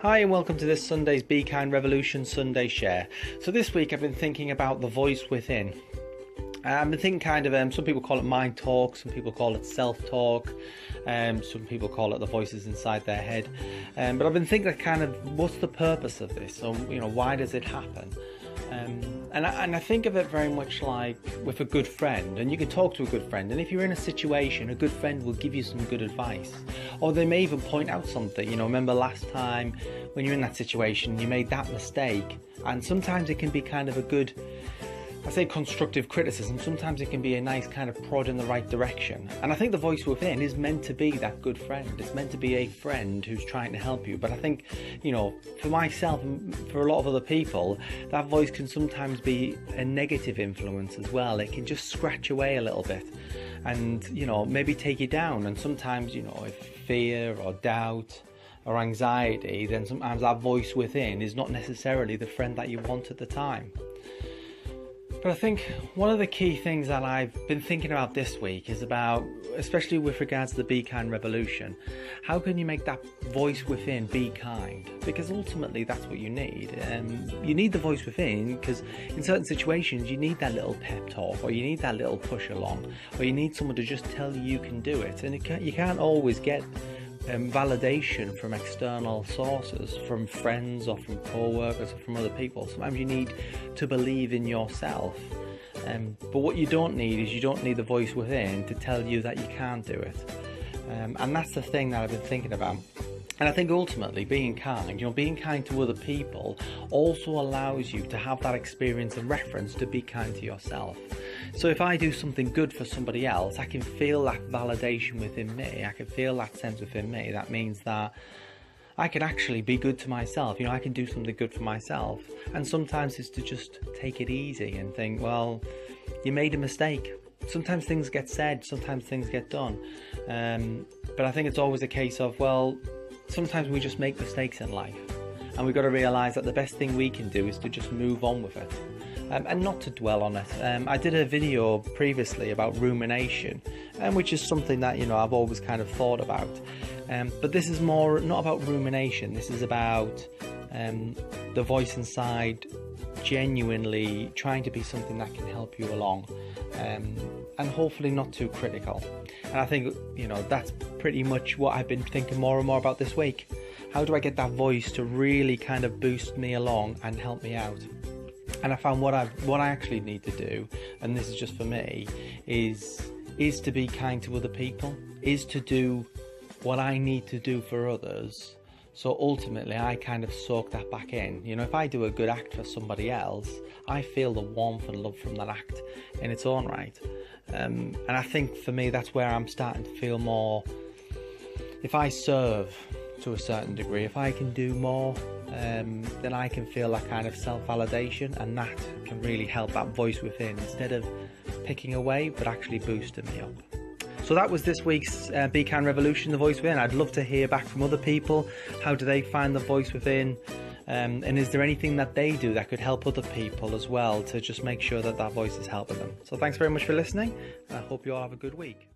Hi and welcome to this Sunday's Be Kind Revolution Sunday Share. So this week I've been thinking about the voice within. I've been thinking some people call it mind talk, some people call it self-talk, some people call it the voices inside their head. But I've been thinking what's the purpose of this? So, why does it happen? And I think of it very much like with a good friend, and you can talk to a good friend, and if you're in a situation, a good friend will give you some good advice, or they may even point out something. Remember last time when you're in that situation, you made that mistake, and sometimes it can be kind of a good, I say constructive criticism, sometimes it can be a nice kind of prod in the right direction. And I think the voice within is meant to be that good friend. It's meant to be a friend who's trying to help you. But I think, for myself and for a lot of other people, that voice can sometimes be a negative influence as well. It can just scratch away a little bit and, maybe take you down. And sometimes, if fear or doubt or anxiety, then sometimes that voice within is not necessarily the friend that you want at the time. But I think one of the key things that I've been thinking about this week is about, especially with regards to the Be Kind Revolution, how can you make that voice within be kind? Because ultimately that's what you need. You need the voice within because in certain situations you need that little pep talk, or you need that little push along, or you need someone to just tell you can do it. And you can't always get validation from external sources, from friends or from co-workers or from other people. Sometimes you need to believe in yourself, but what you don't need is the voice within to tell you that you can't do it. And that's the thing that I've been thinking about. And I think ultimately being kind to other people also allows you to have that experience and reference to be kind to yourself. So if I do something good for somebody else, I can feel that validation within me. I can feel that sense within me. That means that I can actually be good to myself. I can do something good for myself. And sometimes it's to just take it easy and think, well, you made a mistake. Sometimes things get said, sometimes things get done. But I think it's always a case of, well, sometimes we just make mistakes in life. And we've got to realise that the best thing we can do is to just move on with it. And not to dwell on it. I did a video previously about rumination, which is something that I've always kind of thought about. But this is more not about rumination. This is about the voice inside genuinely trying to be something that can help you along, and hopefully not too critical. And I think that's pretty much what I've been thinking more and more about this week. How do I get that voice to really kind of boost me along and help me out? And I found what I actually need to do, and this is just for me, is to be kind to other people, is to do what I need to do for others. So ultimately I kind of soak that back in. If I do a good act for somebody else, I feel the warmth and love from that act in its own right. And I think for me that's where I'm starting to feel more, if I serve to a certain degree, if I can do more, then I can feel that kind of self-validation, and that can really help that voice within, instead of picking away but actually boosting me up. So that was this week's Be Kind Revolution, the voice within. I'd love to hear back from other people. How do they find the voice within? And is there anything that they do that could help other people as well, to just make sure that that voice is helping them? So thanks very much for listening, and I hope you all have a good week.